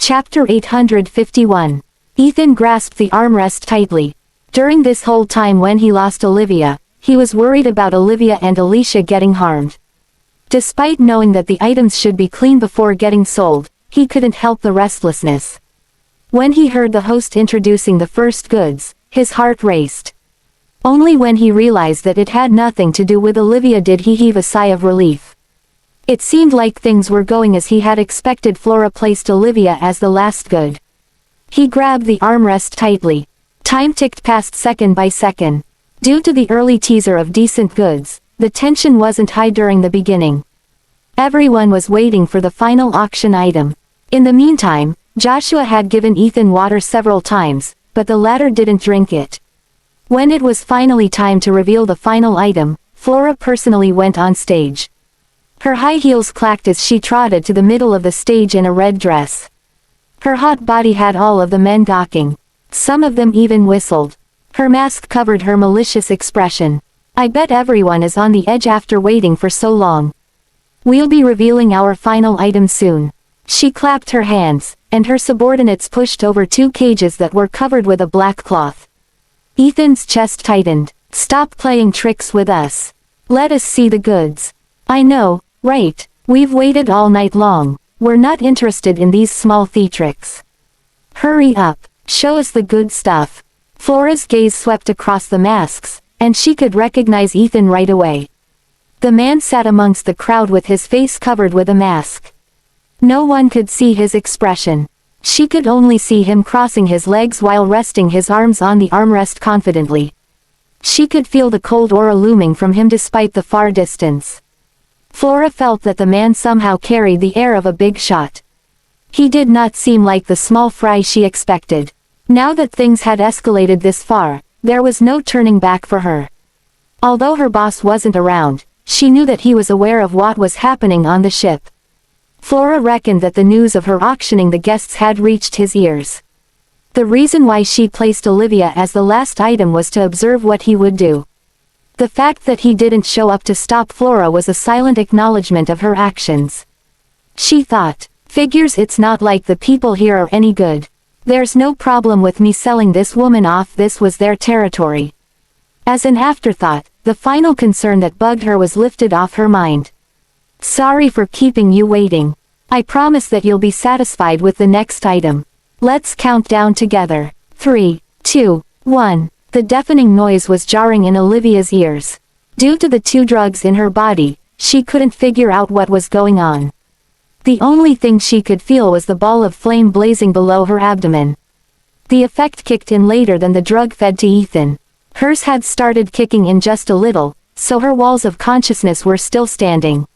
Chapter 851. Ethan grasped the armrest tightly. During this whole time when he lost Olivia, he was worried about Olivia and Alicia getting harmed. Despite knowing that the items should be clean before getting sold, he couldn't help the restlessness. When he heard the host introducing the first goods, his heart raced. Only when he realized that it had nothing to do with Olivia did he heave a sigh of relief. It seemed like things were going as he had expected. Flora placed Olivia as the last good. He grabbed the armrest tightly. Time ticked past second by second. Due to the early teaser of decent goods, the tension wasn't high during the beginning. Everyone was waiting for the final auction item. In the meantime, Joshua had given Ethan water several times, but the latter didn't drink it. When it was finally time to reveal the final item, Flora personally went on stage. Her high heels clacked as she trotted to the middle of the stage in a red dress. Her hot body had all of the men gawking. Some of them even whistled. Her mask covered her malicious expression. I bet everyone is on the edge after waiting for so long. We'll be revealing our final item soon. She clapped her hands, and her subordinates pushed over two cages that were covered with a black cloth. Ethan's chest tightened. Stop playing tricks with us. Let us see the goods. I know, right, we've waited all night long. We're not interested in these small theatrics. Hurry up, show us the good stuff. Flora's gaze swept across the masks, and she could recognize Ethan right away. The man sat amongst the crowd with his face covered with a mask. No one could see his expression. She could only see him crossing his legs while resting his arms on the armrest confidently. She could feel the cold aura looming from him despite the far distance. Flora felt that the man somehow carried the air of a big shot. He did not seem like the small fry she expected. Now that things had escalated this far, there was no turning back for her. Although her boss wasn't around, she knew that he was aware of what was happening on the ship. Flora reckoned that the news of her auctioning the guests had reached his ears. The reason why she placed Olivia as the last item was to observe what he would do. The fact that he didn't show up to stop Flora was a silent acknowledgement of her actions. She thought, figures, it's not like the people here are any good. There's no problem with me selling this woman off, this was their territory. As an afterthought, the final concern that bugged her was lifted off her mind. Sorry for keeping you waiting. I promise that you'll be satisfied with the next item. Let's count down together. 3, 2, 1. The deafening noise was jarring in Olivia's ears. Due to the two drugs in her body, she couldn't figure out what was going on. The only thing she could feel was the ball of flame blazing below her abdomen. The effect kicked in later than the drug fed to Ethan. Hers had started kicking in just a little, so her walls of consciousness were still standing.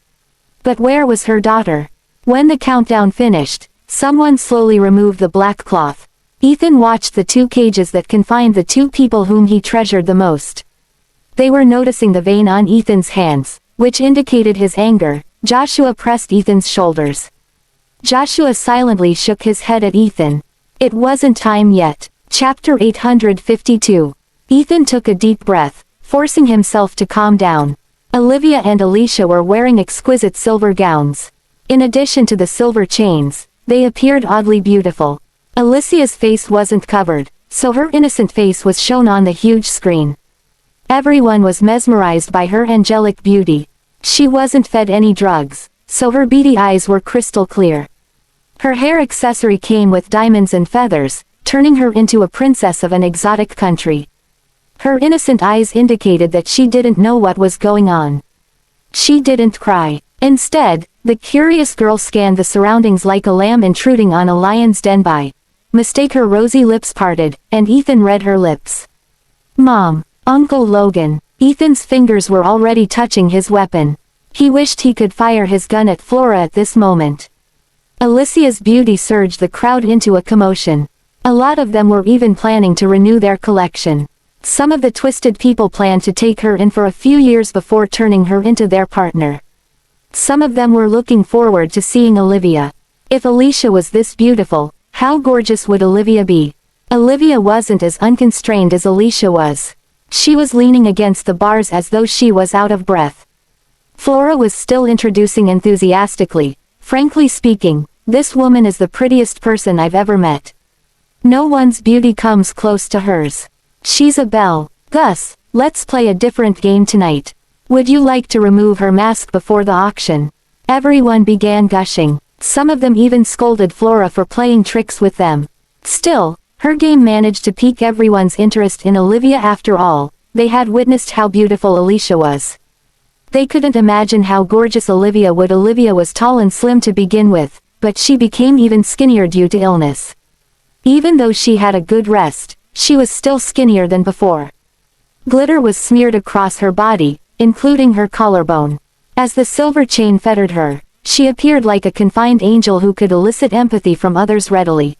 But where was her daughter? When the countdown finished, someone slowly removed the black cloth. Ethan watched the two cages that confined the two people whom he treasured the most. They were noticing the vein on Ethan's hands, which indicated his anger. Joshua pressed Ethan's shoulders. Joshua silently shook his head at Ethan. It wasn't time yet. Chapter 852. Ethan took a deep breath, forcing himself to calm down. Olivia and Alicia were wearing exquisite silver gowns. In addition to the silver chains, they appeared oddly beautiful. Alicia's face wasn't covered, so her innocent face was shown on the huge screen. Everyone was mesmerized by her angelic beauty. She wasn't fed any drugs, so her beady eyes were crystal clear. Her hair accessory came with diamonds and feathers, turning her into a princess of an exotic country. Her innocent eyes indicated that she didn't know what was going on. She didn't cry. Instead, the curious girl scanned the surroundings like a lamb intruding on a lion's den. By mistake, her rosy lips parted, and Ethan read her lips. Mom, Uncle Logan. Ethan's fingers were already touching his weapon. He wished he could fire his gun at Flora at this moment. Alicia's beauty surged the crowd into a commotion. A lot of them were even planning to renew their collection. Some of the twisted people planned to take her in for a few years before turning her into their partner. Some of them were looking forward to seeing Olivia. If Alicia was this beautiful, how gorgeous would Olivia be? Olivia wasn't as unconstrained as Alicia was. She was leaning against the bars as though she was out of breath. Flora was still introducing enthusiastically. Frankly speaking, this woman is the prettiest person I've ever met. No one's beauty comes close to hers. She's a belle. Gus, let's play a different game tonight. Would you like to remove her mask before the auction? Everyone began gushing. Some of them even scolded Flora for playing tricks with them. Still, her game managed to pique everyone's interest in Olivia. After all, they had witnessed how beautiful Alicia was. They couldn't imagine how gorgeous Olivia would. Olivia was tall and slim to begin with, but she became even skinnier due to illness. Even though she had a good rest, she was still skinnier than before. Glitter was smeared across her body, including her collarbone. As the silver chain fettered her, she appeared like a confined angel who could elicit empathy from others readily.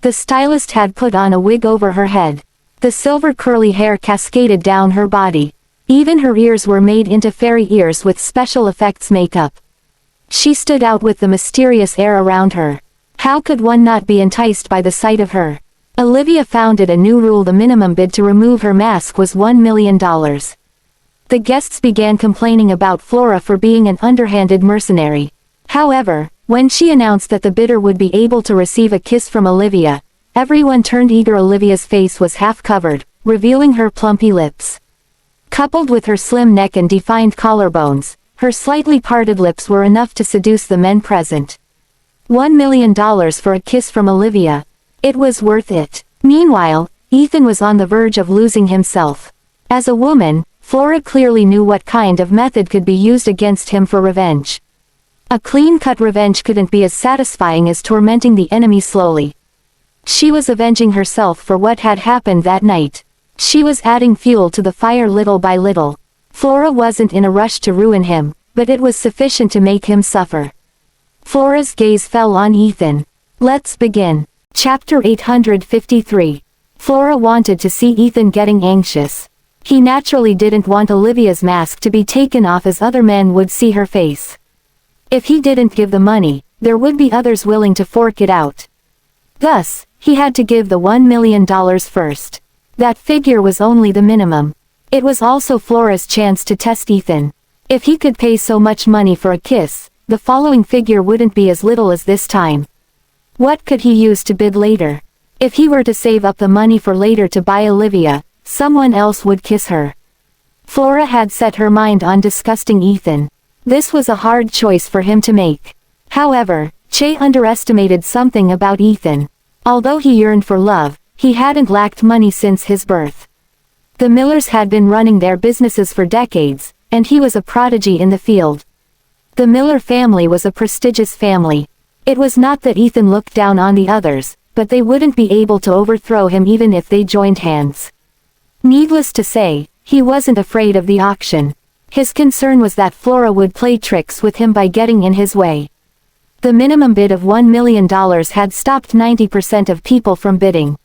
The stylist had put on a wig over her head. The silver curly hair cascaded down her body. Even her ears were made into fairy ears with special effects makeup. She stood out with the mysterious air around her. How could one not be enticed by the sight of her? Olivia founded a new rule: the minimum bid to remove her mask was $1 million. The guests began complaining about Flora for being an underhanded mercenary. However, when she announced that the bidder would be able to receive a kiss from Olivia, everyone turned eager. Olivia's face was half covered, revealing her plumpy lips. Coupled with her slim neck and defined collarbones, her slightly parted lips were enough to seduce the men present. $1 million for a kiss from Olivia. It was worth it. Meanwhile, Ethan was on the verge of losing himself. As a woman, Flora clearly knew what kind of method could be used against him for revenge. A clean-cut revenge couldn't be as satisfying as tormenting the enemy slowly. She was avenging herself for what had happened that night. She was adding fuel to the fire little by little. Flora wasn't in a rush to ruin him, but it was sufficient to make him suffer. Flora's gaze fell on Ethan. Let's begin. Chapter 853. Flora wanted to see Ethan getting anxious. He naturally didn't want Olivia's mask to be taken off as other men would see her face. If he didn't give the money, there would be others willing to fork it out. Thus, he had to give the $1 million first. That figure was only the minimum. It was also Flora's chance to test Ethan. If he could pay so much money for a kiss, the following figure wouldn't be as little as this time. What could he use to bid later? If he were to save up the money for later to buy Olivia, someone else would kiss her. Flora had set her mind on disgusting Ethan. This was a hard choice for him to make. However, Che underestimated something about Ethan. Although he yearned for love, he hadn't lacked money since his birth. The Millers had been running their businesses for decades, and he was a prodigy in the field. The Miller family was a prestigious family. It was not that Ethan looked down on the others, but they wouldn't be able to overthrow him even if they joined hands. Needless to say, he wasn't afraid of the auction. His concern was that Flora would play tricks with him by getting in his way. The minimum bid of $1 million had stopped 90% of people from bidding.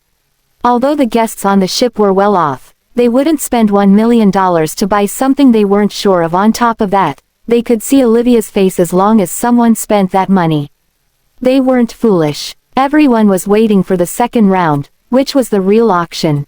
Although the guests on the ship were well off, they wouldn't spend $1 million to buy something they weren't sure of. On top of that, they could see Olivia's face as long as someone spent that money. They weren't foolish. Everyone was waiting for the second round, which was the real auction.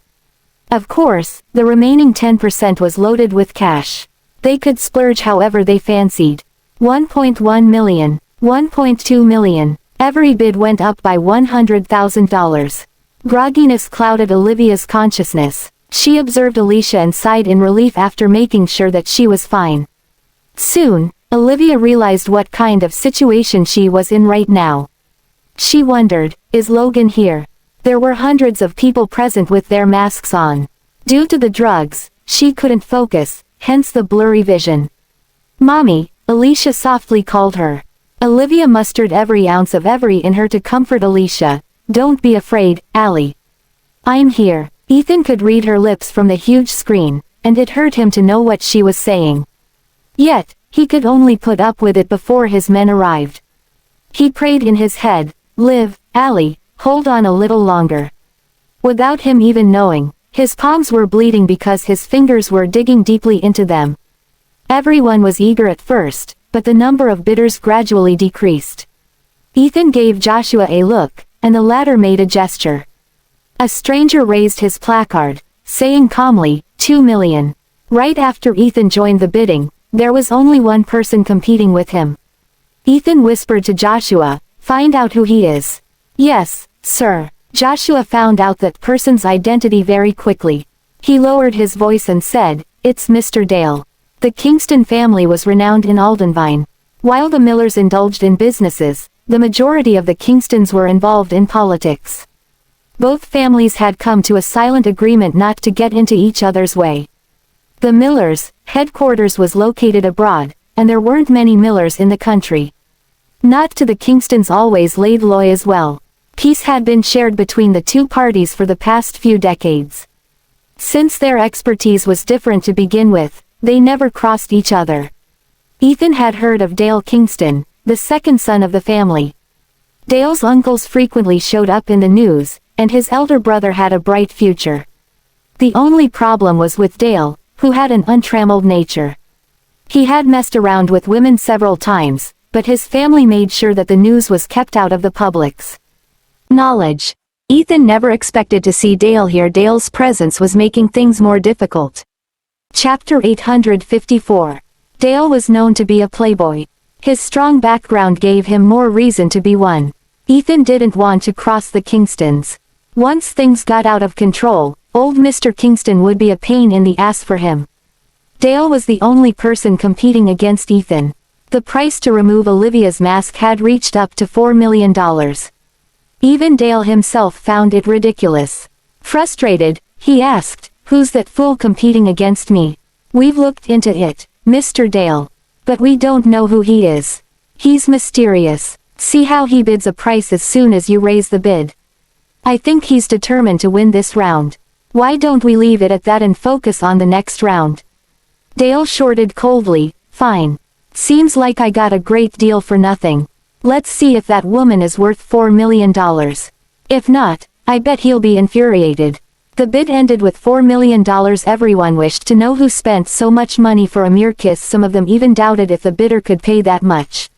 Of course, the remaining 10% was loaded with cash. They could splurge however they fancied. 1.1 million, 1.2 million, every bid went up by $100,000. Grogginess clouded Olivia's consciousness. She observed Alicia and sighed in relief after making sure that she was fine. Soon, Olivia realized what kind of situation she was in right now. She wondered, is Logan here? There were hundreds of people present with their masks on. Due to the drugs, she couldn't focus, hence the blurry vision. Mommy, Alicia softly called her. Olivia mustered every ounce of every in her to comfort Alicia. Don't be afraid, Allie. I'm here. Ethan could read her lips from the huge screen, and it hurt him to know what she was saying. Yet, he could only put up with it before his men arrived. He prayed in his head, live, Allie, hold on a little longer. Without him even knowing, his palms were bleeding because his fingers were digging deeply into them. Everyone was eager at first, but the number of bidders gradually decreased. Ethan gave Joshua a look, and the latter made a gesture. A stranger raised his placard, saying calmly, 2 million. Right after Ethan joined the bidding, there was only one person competing with him. Ethan whispered to Joshua, Find out who he is. Yes, sir. Joshua found out that person's identity very quickly. He lowered his voice and said, "It's Mr. Dale." The Kingston family was renowned in Aldenvine. While the Millers indulged in businesses, the majority of the Kingstons were involved in politics. Both families had come to a silent agreement not to get into each other's way. The Millers' headquarters was located abroad, and there weren't many Millers in the country. Not to the Kingstons always laid low as well. Peace had been shared between the two parties for the past few decades. Since their expertise was different to begin with, they never crossed each other. Ethan had heard of Dale Kingston, the second son of the family. Dale's uncles frequently showed up in the news, and his elder brother had a bright future. The only problem was with Dale, who had an untrammeled nature. He had messed around with women several times, but his family made sure that the news was kept out of the public's knowledge. Ethan never expected to see Dale here. Dale's presence was making things more difficult. Chapter 854. Dale was known to be a playboy. His strong background gave him more reason to be one. Ethan didn't want to cross the Kingstons. Once things got out of control, old Mr. Kingston would be a pain in the ass for him. Dale was the only person competing against Ethan. The price to remove Olivia's mask had reached up to $4 million. Even Dale himself found it ridiculous. Frustrated, he asked, "Who's that fool competing against me?" "We've looked into it, Mr. Dale. But we don't know who he is. He's mysterious. See how he bids a price as soon as you raise the bid. I think he's determined to win this round. Why don't we leave it at that and focus on the next round?" Dale shorted coldly, "Fine. Seems like I got a great deal for nothing. Let's see if that woman is worth $4 million. If not, I bet he'll be infuriated." The bid ended with $4 million. Everyone wished to know who spent so much money for a mere kiss. Some of them even doubted if the bidder could pay that much.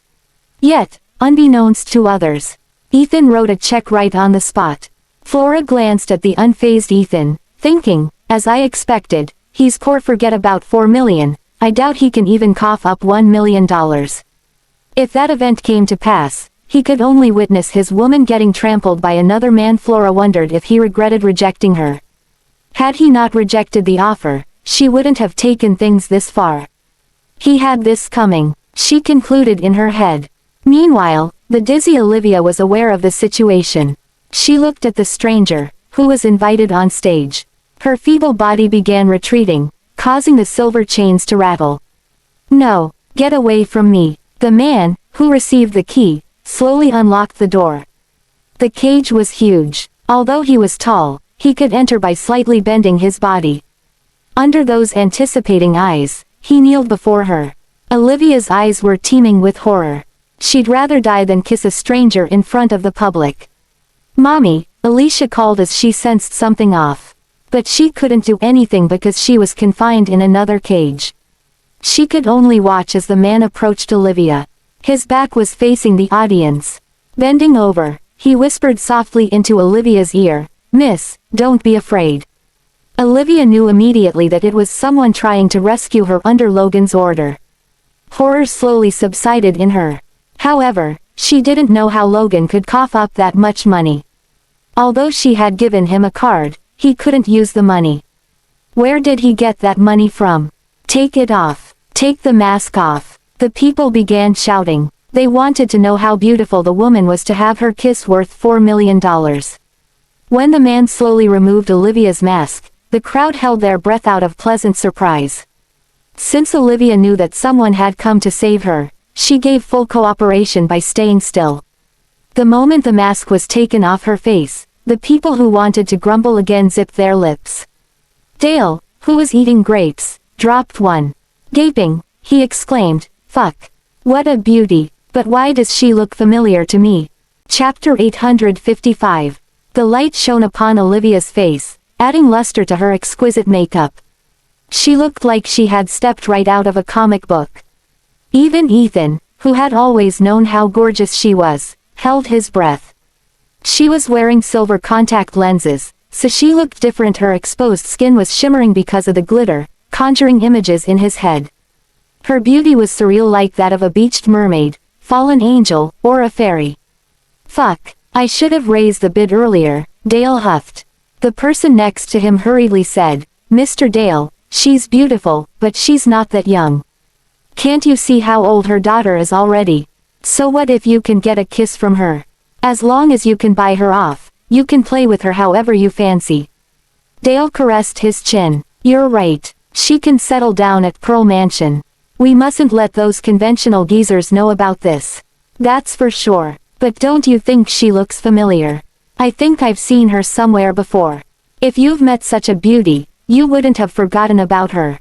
Yet, unbeknownst to others, Ethan wrote a check right on the spot. Flora glanced at the unfazed Ethan, thinking, "As I expected, he's poor. Forget about $4 million, I doubt he can even cough up $1 million. If that event came to pass, he could only witness his woman getting trampled by another man." Flora wondered if he regretted rejecting her. Had he not rejected the offer, she wouldn't have taken things this far. He had this coming, she concluded in her head. Meanwhile, the dizzy Olivia was aware of the situation. She looked at the stranger, who was invited on stage. Her feeble body began retreating, causing the silver chains to rattle. "No, get away from me." The man, who received the key, slowly unlocked the door. The cage was huge. Although he was tall, he could enter by slightly bending his body. Under those anticipating eyes, he kneeled before her. Olivia's eyes were teeming with horror. She'd rather die than kiss a stranger in front of the public. "Mommy," Alicia called as she sensed something off. But she couldn't do anything because she was confined in another cage. She could only watch as the man approached Olivia. His back was facing the audience. Bending over, he whispered softly into Olivia's ear, "Miss, don't be afraid." Olivia knew immediately that it was someone trying to rescue her under Logan's order. Horror slowly subsided in her. However, she didn't know how Logan could cough up that much money. Although she had given him a card, he couldn't use the money. Where did he get that money from? "Take it off. Take the mask off." The people began shouting. They wanted to know how beautiful the woman was to have her kiss worth $4 million. When the man slowly removed Olivia's mask, the crowd held their breath out of pleasant surprise. Since Olivia knew that someone had come to save her, she gave full cooperation by staying still. The moment the mask was taken off her face, the people who wanted to grumble again zipped their lips. Dale, who was eating grapes, dropped one. Gaping, he exclaimed, "Fuck. What a beauty, but why does she look familiar to me?" Chapter 855. The light shone upon Olivia's face, adding luster to her exquisite makeup. She looked like she had stepped right out of a comic book. Even Ethan, who had always known how gorgeous she was, held his breath. She was wearing silver contact lenses, so she looked different. Her exposed skin was shimmering because of the glitter, conjuring images in his head. Her beauty was surreal, like that of a beached mermaid, fallen angel, or a fairy. Fuck, I should have raised the bid earlier, Dale huffed. The person next to him hurriedly said, Mr. Dale, she's beautiful, but she's not that young. Can't you see how old her daughter is already? So what if you can get a kiss from her? As long as you can buy her off, you can play with her however you fancy. Dale caressed his chin. You're right. She can settle down at Pearl Mansion. We mustn't let those conventional geezers know about this. That's for sure. But don't you think she looks familiar? I think I've seen her somewhere before. If you've met such a beauty, you wouldn't have forgotten about her.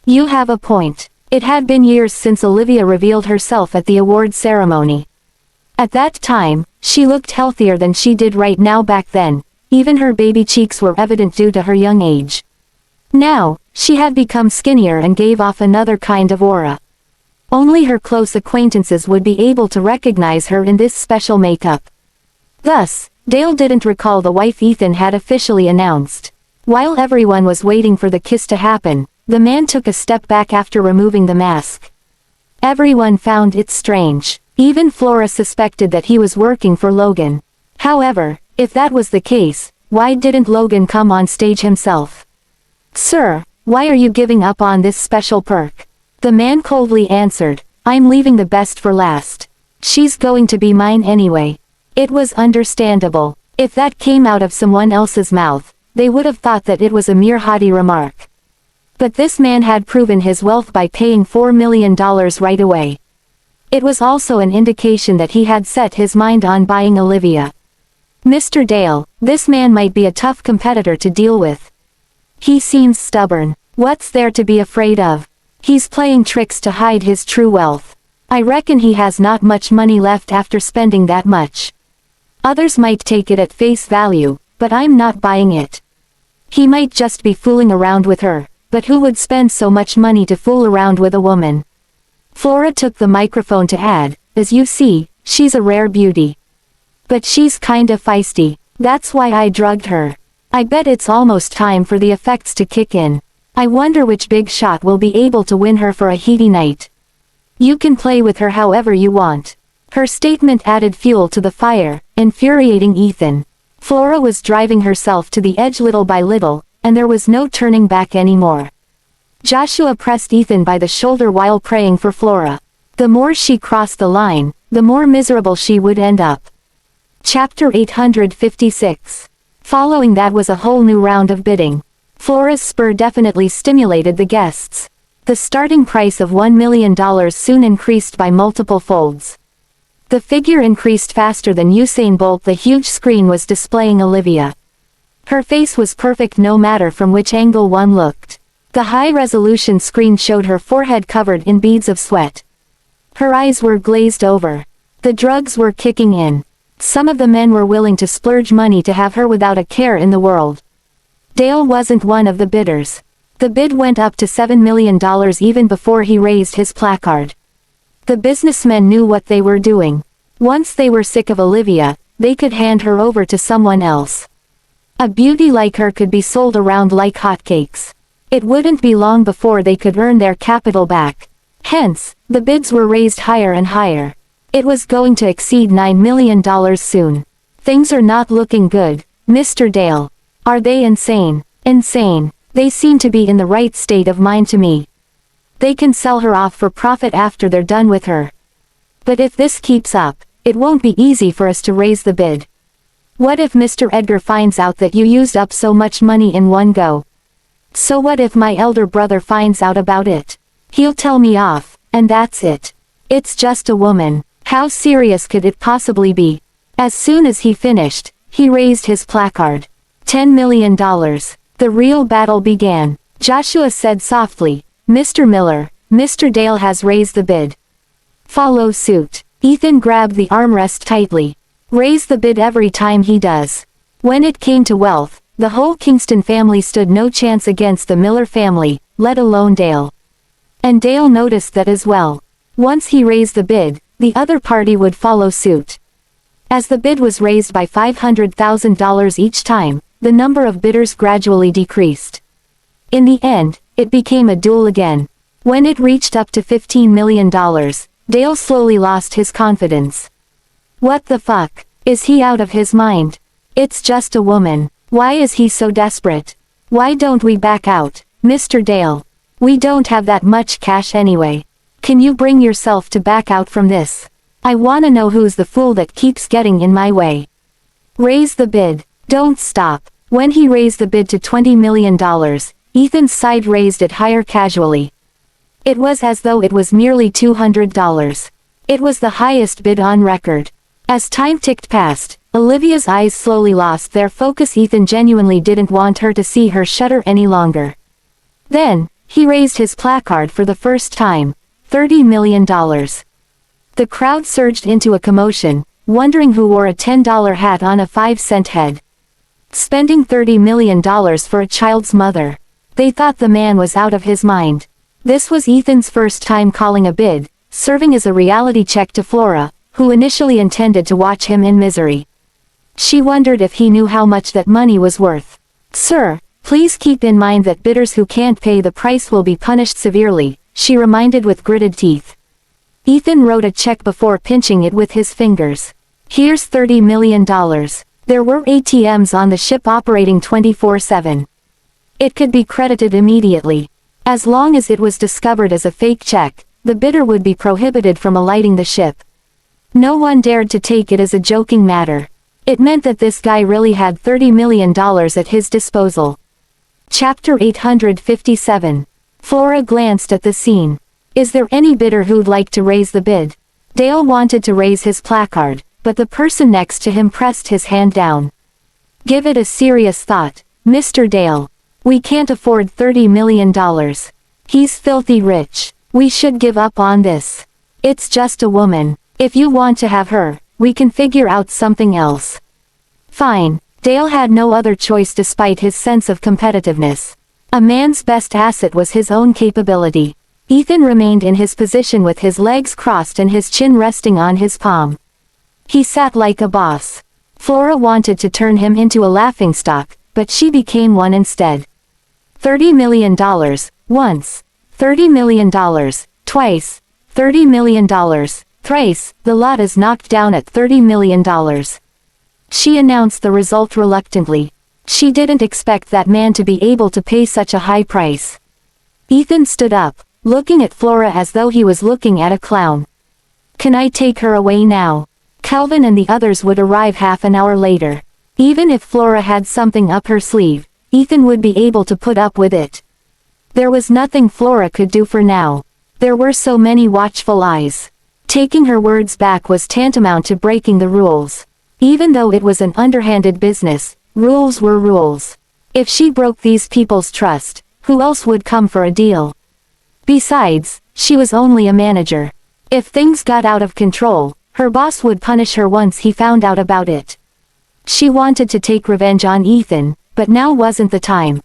You have a point. It had been years since Olivia revealed herself at the award ceremony. At that time, she looked healthier than she did right now back then. Even her baby cheeks were evident due to her young age. Now, she had become skinnier and gave off another kind of aura. Only her close acquaintances would be able to recognize her in this special makeup. Thus, Dale didn't recall the wife Ethan had officially announced. While everyone was waiting for the kiss to happen, the man took a step back after removing the mask. Everyone found it strange. Even Flora suspected that he was working for Logan. However, if that was the case, why didn't Logan come on stage himself? Sir, why are you giving up on this special perk? The man coldly answered, I'm leaving the best for last. She's going to be mine anyway. It was understandable. If that came out of someone else's mouth, they would have thought that it was a mere haughty remark. But this man had proven his wealth by paying $4 million right away. It was also an indication that he had set his mind on buying Olivia. Mr. Dale, this man might be a tough competitor to deal with. He seems stubborn. What's there to be afraid of? He's playing tricks to hide his true wealth. I reckon he has not much money left after spending that much. Others might take it at face value, but I'm not buying it. He might just be fooling around with her, but who would spend so much money to fool around with a woman? Flora took the microphone to add, as you see, she's a rare beauty. But she's kinda feisty. That's why I drugged her. I bet it's almost time for the effects to kick in. I wonder which big shot will be able to win her for a heaty night. You can play with her however you want. Her statement added fuel to the fire, infuriating Ethan. Flora was driving herself to the edge little by little, and there was no turning back anymore. Joshua pressed Ethan by the shoulder while praying for Flora. The more she crossed the line, the more miserable she would end up. Chapter 856. Following that was a whole new round of bidding. Flora's spur definitely stimulated the guests. The starting price of $1 million soon increased by multiple folds. The figure increased faster than Usain Bolt. The huge screen was displaying Olivia. Her face was perfect no matter from which angle one looked. The high-resolution screen showed her forehead covered in beads of sweat. Her eyes were glazed over. The drugs were kicking in. Some of the men were willing to splurge money to have her without a care in the world. Dale wasn't one of the bidders. The bid went up to $7 million even before he raised his placard. The businessmen knew what they were doing. Once they were sick of Olivia, they could hand her over to someone else. A beauty like her could be sold around like hotcakes. It wouldn't be long before they could earn their capital back. Hence, the bids were raised higher and higher. It was going to exceed $9 million soon. Things are not looking good, Mr. Dale. Are they insane? Insane. They seem to be in the right state of mind to me. They can sell her off for profit after they're done with her. But if this keeps up, it won't be easy for us to raise the bid. What if Mr. Edgar finds out that you used up so much money in one go? So what if my elder brother finds out about it? He'll tell me off, and that's it. It's just a woman. How serious could it possibly be? As soon as he finished, he raised his placard. $10 million. The real battle began. Joshua said softly, Mr. Miller, Mr. Dale has raised the bid. Follow suit. Ethan grabbed the armrest tightly. Raise the bid every time he does. When it came to wealth, the whole Kingston family stood no chance against the Miller family, let alone Dale. And Dale noticed that as well. Once he raised the bid, the other party would follow suit. As the bid was raised by $500,000 each time, the number of bidders gradually decreased. In the end, it became a duel again. When it reached up to $15 million, Dale slowly lost his confidence. What the fuck? Is he out of his mind? It's just a woman. Why is he so desperate? Why don't we back out, Mr. Dale? We don't have that much cash anyway. Can you bring yourself to back out from this? I wanna know who's the fool that keeps getting in my way. Raise the bid. Don't stop. When he raised the bid to $20 million, Ethan's side raised it higher casually. It was as though it was merely $200. It was the highest bid on record. As time ticked past, Olivia's eyes slowly lost their focus. Ethan genuinely didn't want her to see her shudder any longer. Then, he raised his placard for the first time. $30 million. The crowd surged into a commotion, wondering who wore a $10 hat on a 5-cent head. Spending $30 million for a child's mother. They thought the man was out of his mind. This was Ethan's first time calling a bid, serving as a reality check to Flora, who initially intended to watch him in misery. She wondered if he knew how much that money was worth. Sir, please keep in mind that bidders who can't pay the price will be punished severely, she reminded with gritted teeth. Ethan wrote a check before pinching it with his fingers. Here's $30 million. There were ATMs on the ship operating 24/7. It could be credited immediately. As long as it was discovered as a fake check, the bidder would be prohibited from alighting the ship. No one dared to take it as a joking matter. It meant that this guy really had $30 million at his disposal. Chapter 857. Flora glanced at the scene. Is there any bidder who'd like to raise the bid? Dale wanted to raise his placard, but the person next to him pressed his hand down. Give it a serious thought, Mr. Dale. We can't afford $30 million. He's filthy rich. We should give up on this. It's just a woman. If you want to have her, we can figure out something else. Fine. Dale had no other choice despite his sense of competitiveness. A man's best asset was his own capability. Ethan remained in his position with his legs crossed and his chin resting on his palm. He sat like a boss. Flora wanted to turn him into a laughingstock, but she became one instead. $30 million, once. $30 million, twice. $30 million, thrice. The lot is knocked down at $30 million. She announced the result reluctantly. She didn't expect that man to be able to pay such a high price. Ethan stood up, looking at Flora as though he was looking at a clown. Can I take her away now? Calvin and the others would arrive half an hour later. Even if Flora had something up her sleeve, Ethan would be able to put up with it. There was nothing Flora could do for now. There were so many watchful eyes. Taking her words back was tantamount to breaking the rules. Even though it was an underhanded business, rules were rules. If she broke these people's trust, who else would come for a deal? Besides, she was only a manager. If things got out of control, her boss would punish her once he found out about it. She wanted to take revenge on Ethan, but now wasn't the time.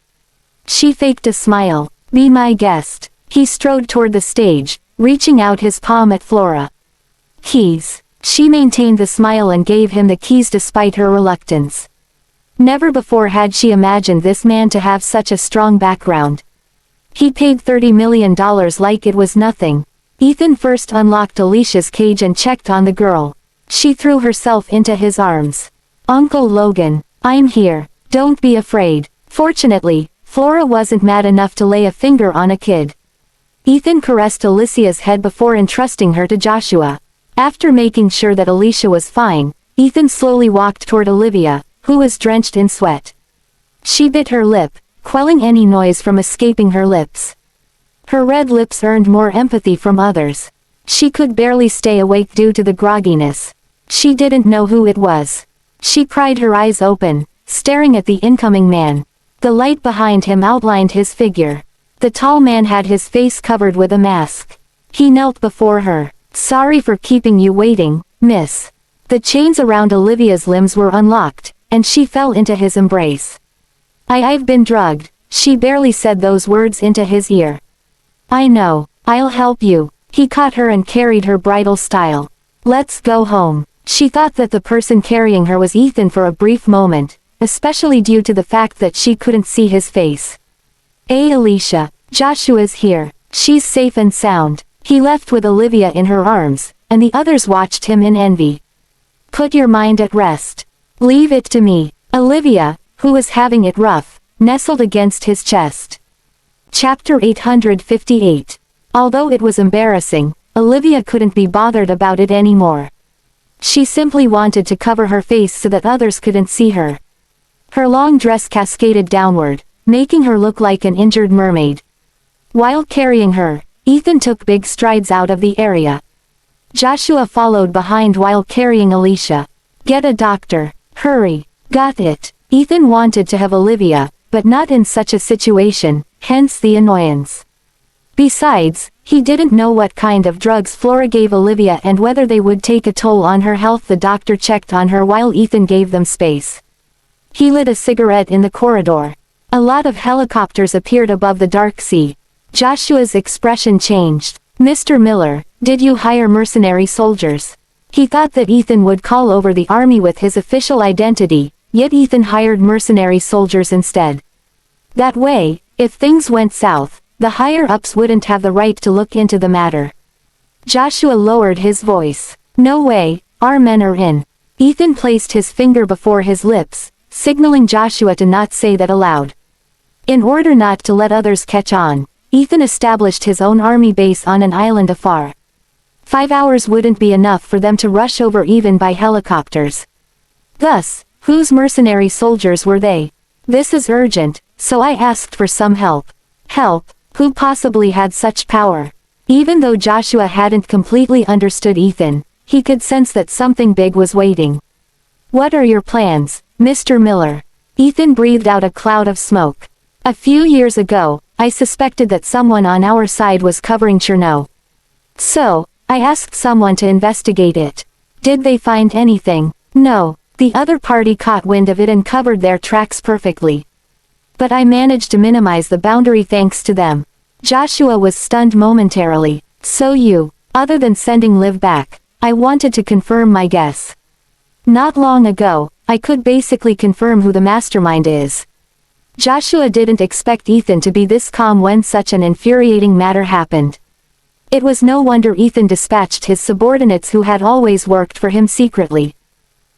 She faked a smile. Be my guest. He strode toward the stage, reaching out his palm at Flora. Keys. She maintained the smile and gave him the keys despite her reluctance. Never before had she imagined this man to have such a strong background. He paid $30 million like it was nothing. Ethan first unlocked Alicia's cage and checked on the girl. She threw herself into his arms. Uncle Logan, I'm here. Don't be afraid. Fortunately, Flora wasn't mad enough to lay a finger on a kid. Ethan caressed Alicia's head before entrusting her to Joshua. After making sure that Alicia was fine, Ethan slowly walked toward Olivia, who was drenched in sweat. She bit her lip, quelling any noise from escaping her lips. Her red lips earned more empathy from others. She could barely stay awake due to the grogginess. She didn't know who it was. She pried her eyes open, staring at the incoming man. The light behind him outlined his figure. The tall man had his face covered with a mask. He knelt before her. Sorry for keeping you waiting, miss. The chains around Olivia's limbs were unlocked, and she fell into his embrace. I've been drugged. She barely said those words into his ear. I know. I'll help you. He caught her and carried her bridal style. Let's go home. She thought that the person carrying her was Ethan for a brief moment, especially due to the fact that she couldn't see his face. Alicia, Joshua's here. She's safe and sound. He left with Olivia in her arms, and the others watched him in envy. Put your mind at rest. Leave it to me. Olivia, who was having it rough, nestled against his chest. Chapter 858. Although it was embarrassing, Olivia couldn't be bothered about it anymore. She simply wanted to cover her face so that others couldn't see her. Her long dress cascaded downward, making her look like an injured mermaid. While carrying her, Ethan took big strides out of the area. Joshua followed behind while carrying Alicia. Get a doctor. Hurry. Got it. Ethan wanted to have Olivia, but not in such a situation, hence the annoyance. Besides, he didn't know what kind of drugs Flora gave Olivia and whether they would take a toll on her health. The doctor checked on her while Ethan gave them space. He lit a cigarette in the corridor. A lot of helicopters appeared above the dark sea. Joshua's expression changed. Mr. Miller, did you hire mercenary soldiers? He thought that Ethan would call over the army with his official identity, yet Ethan hired mercenary soldiers instead. That way, if things went south, the higher-ups wouldn't have the right to look into the matter. Joshua lowered his voice. No way, our men are in. Ethan placed his finger before his lips, signaling Joshua to not say that aloud. In order not to let others catch on, Ethan established his own army base on an island afar. 5 hours wouldn't be enough for them to rush over even by helicopters. Thus, whose mercenary soldiers were they? This is urgent, so I asked for some help. Help? Who possibly had such power? Even though Joshua hadn't completely understood Ethan, he could sense that something big was waiting. What are your plans, Mr. Miller? Ethan breathed out a cloud of smoke. A few years ago, I suspected that someone on our side was covering Cherno. So, I asked someone to investigate it. Did they find anything? No, the other party caught wind of it and covered their tracks perfectly. But I managed to minimize the boundary thanks to them. Joshua was stunned momentarily. So you, other than sending Liv back, I wanted to confirm my guess. Not long ago, I could basically confirm who the mastermind is. Joshua didn't expect Ethan to be this calm when such an infuriating matter happened. It was no wonder Ethan dispatched his subordinates who had always worked for him secretly.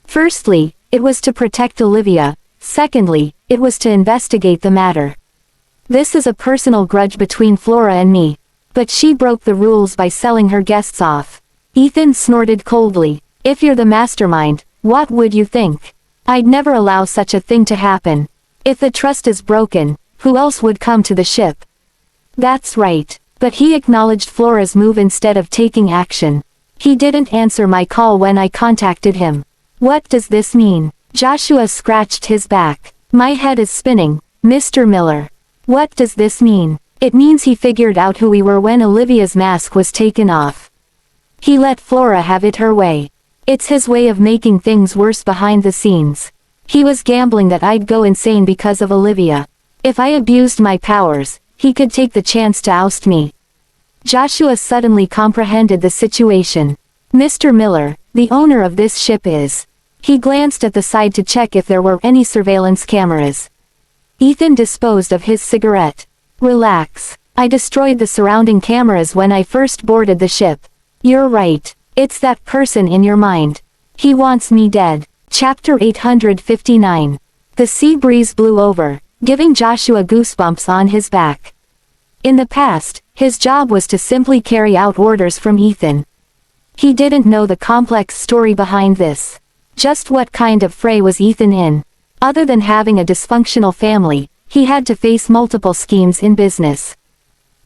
Firstly, it was to protect Olivia. Secondly, it was to investigate the matter. This is a personal grudge between Flora and me. But she broke the rules by selling her guests off. Ethan snorted coldly. If you're the mastermind, what would you think? I'd never allow such a thing to happen. If the trust is broken, who else would come to the ship? That's right. But he acknowledged Flora's move instead of taking action. He didn't answer my call when I contacted him. What does this mean? Joshua scratched his back. My head is spinning, Mr. Miller. What does this mean? It means he figured out who we were when Olivia's mask was taken off. He let Flora have it her way. It's his way of making things worse behind the scenes. He was gambling that I'd go insane because of Olivia. If I abused my powers, he could take the chance to oust me. Joshua suddenly comprehended the situation. Mr. Miller, the owner of this ship is. He glanced at the side to check if there were any surveillance cameras. Ethan disposed of his cigarette. Relax. I destroyed the surrounding cameras when I first boarded the ship. You're right. It's that person in your mind. He wants me dead. Chapter 859. The sea breeze blew over, giving Joshua goosebumps on his back. In the past, his job was to simply carry out orders from Ethan. He didn't know the complex story behind this. Just what kind of fray was Ethan in? Other than having a dysfunctional family, he had to face multiple schemes in business.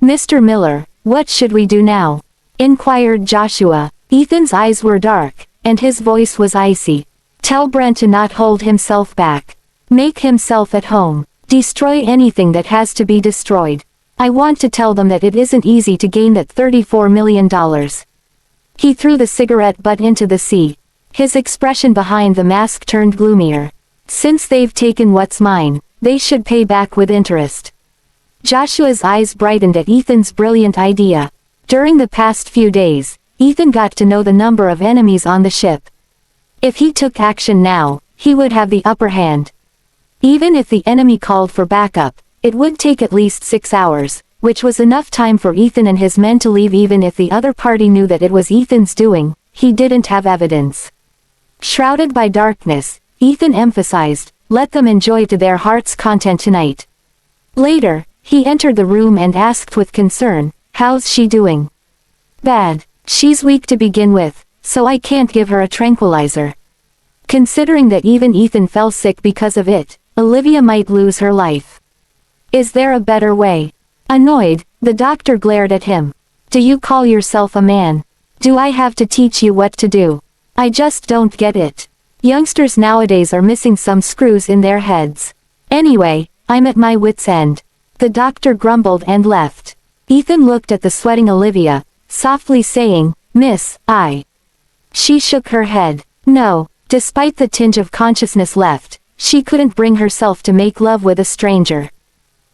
Mr. Miller, what should we do now? Inquired Joshua. Ethan's eyes were dark, and his voice was icy. Tell Brent to not hold himself back. Make himself at home. Destroy anything that has to be destroyed. I want to tell them that it isn't easy to gain that $34 million. He threw the cigarette butt into the sea. His expression behind the mask turned gloomier. Since they've taken what's mine, they should pay back with interest. Joshua's eyes brightened at Ethan's brilliant idea. During the past few days, Ethan got to know the number of enemies on the ship. If he took action now, he would have the upper hand. Even if the enemy called for backup, it would take at least 6 hours, which was enough time for Ethan and his men to leave. Even if the other party knew that it was Ethan's doing, he didn't have evidence. Shrouded by darkness, Ethan emphasized, let them enjoy to their heart's content tonight. Later, he entered the room and asked with concern, how's she doing? Bad. She's weak to begin with, so I can't give her a tranquilizer. Considering that even Ethan fell sick because of it, Olivia might lose her life. Is there a better way? Annoyed, the doctor glared at him. Do you call yourself a man? Do I have to teach you what to do? I just don't get it. Youngsters nowadays are missing some screws in their heads. Anyway, I'm at my wit's end. The doctor grumbled and left. Ethan looked at the sweating Olivia, softly saying, Miss, She shook her head. No, despite the tinge of consciousness left, she couldn't bring herself to make love with a stranger.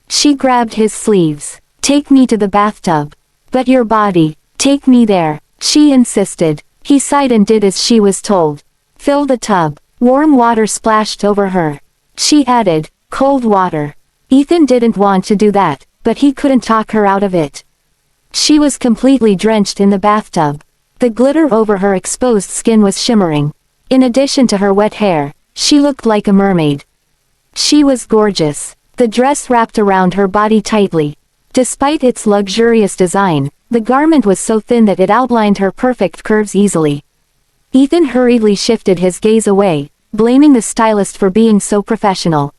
She grabbed his sleeves. Take me to the bathtub. But your body, take me there, she insisted. He sighed and did as she was told. Fill the tub. Warm water splashed over her. She added, cold water. Ethan didn't want to do that, but he couldn't talk her out of it. She was completely drenched in the bathtub. The glitter over her exposed skin was shimmering. In addition to her wet hair, she looked like a mermaid. She was gorgeous. The dress wrapped around her body tightly. Despite its luxurious design, the garment was so thin that it outlined her perfect curves easily. Ethan hurriedly shifted his gaze away, blaming the stylist for being so professional.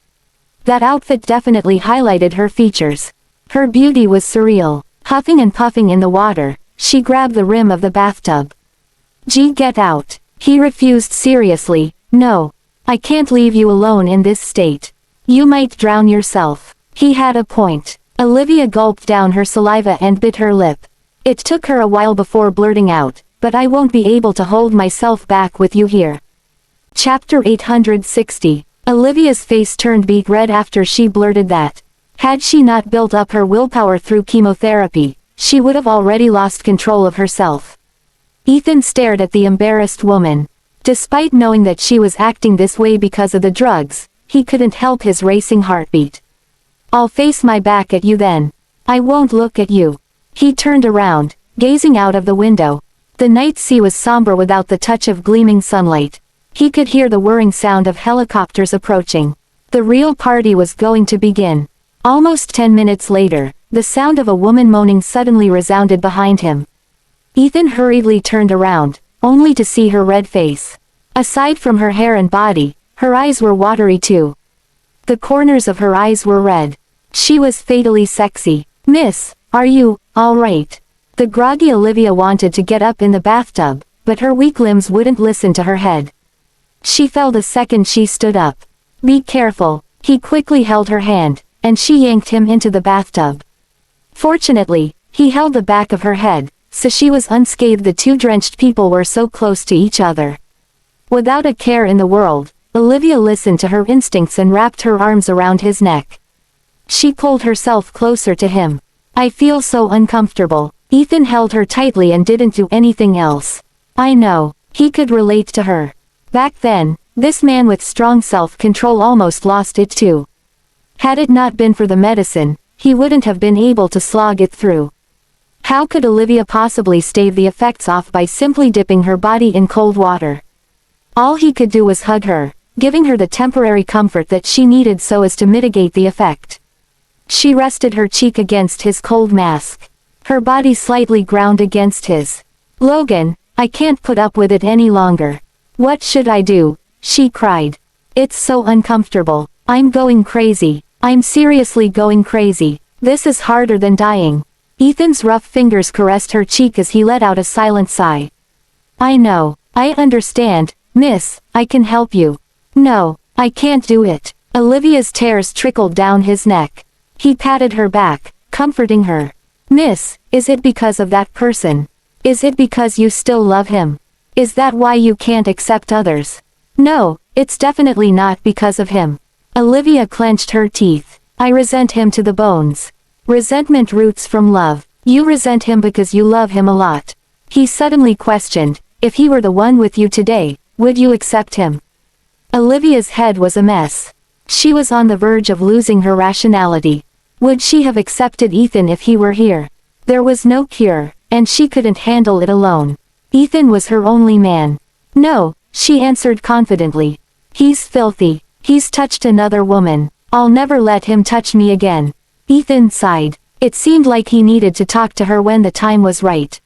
That outfit definitely highlighted her features. Her beauty was surreal. Huffing and puffing in the water, she grabbed the rim of the bathtub. Get out. He refused seriously. No. I can't leave you alone in this state. You might drown yourself. He had a point. Olivia gulped down her saliva and bit her lip. It took her a while before blurting out, but I won't be able to hold myself back with you here. Chapter 860. Olivia's face turned beet red after she blurted that. Had she not built up her willpower through chemotherapy, she would have already lost control of herself. Ethan stared at the embarrassed woman. Despite knowing that she was acting this way because of the drugs, he couldn't help his racing heartbeat. I'll face my back at you then. I won't look at you. He turned around, gazing out of the window. The night sea was somber without the touch of gleaming sunlight. He could hear the whirring sound of helicopters approaching. The real party was going to begin. Almost 10 minutes later, the sound of a woman moaning suddenly resounded behind him. Ethan hurriedly turned around, only to see her red face. Aside from her hair and body, her eyes were watery too. The corners of her eyes were red. She was fatally sexy. Miss, are you alright? The groggy Olivia wanted to get up in the bathtub, but her weak limbs wouldn't listen to her head. She fell the second she stood up. Be careful. He quickly held her hand, and she yanked him into the bathtub. Fortunately, he held the back of her head, so she was unscathed. The two drenched people were so close to each other. Without a care in the world, Olivia listened to her instincts and wrapped her arms around his neck. She pulled herself closer to him. I feel so uncomfortable. Ethan held her tightly and didn't do anything else. I know. He could relate to her. Back then, this man with strong self-control almost lost it too. Had it not been for the medicine, he wouldn't have been able to slog it through. How could Olivia possibly stave the effects off by simply dipping her body in cold water? All he could do was hug her, giving her the temporary comfort that she needed so as to mitigate the effect. She rested her cheek against his cold mask. Her body slightly ground against his. Logan, I can't put up with it any longer. What should I do? She cried. It's so uncomfortable. I'm going crazy. I'm seriously going crazy. This is harder than dying. Ethan's rough fingers caressed her cheek as he let out a silent sigh. I know. I understand, miss, I can help you. No, I can't do it. Olivia's tears trickled down his neck. He patted her back, comforting her. Miss, is it because of that person? Is it because you still love him? Is that why you can't accept others? No, it's definitely not because of him. Olivia clenched her teeth. I resent him to the bones. Resentment roots from love. You resent him because you love him a lot. He suddenly questioned, if he were the one with you today, would you accept him? Olivia's head was a mess. She was on the verge of losing her rationality. Would she have accepted Ethan if he were here? There was no cure, and she couldn't handle it alone. Ethan was her only man. No, she answered confidently. He's filthy. He's touched another woman. I'll never let him touch me again. Ethan sighed. It seemed like he needed to talk to her when the time was right.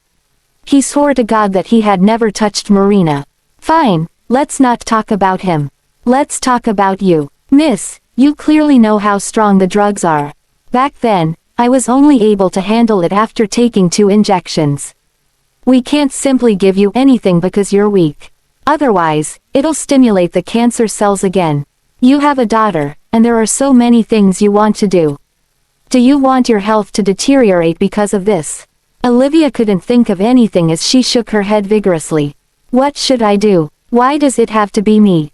He swore to God that he had never touched Marina. Fine, let's not talk about him. Let's talk about you. Miss, you clearly know how strong the drugs are. Back then, I was only able to handle it after taking 2 injections. We can't simply give you anything because you're weak. Otherwise, it'll stimulate the cancer cells again. You have a daughter, and there are so many things you want to do. Do you want your health to deteriorate because of this? Olivia couldn't think of anything as she shook her head vigorously. What should I do? Why does it have to be me?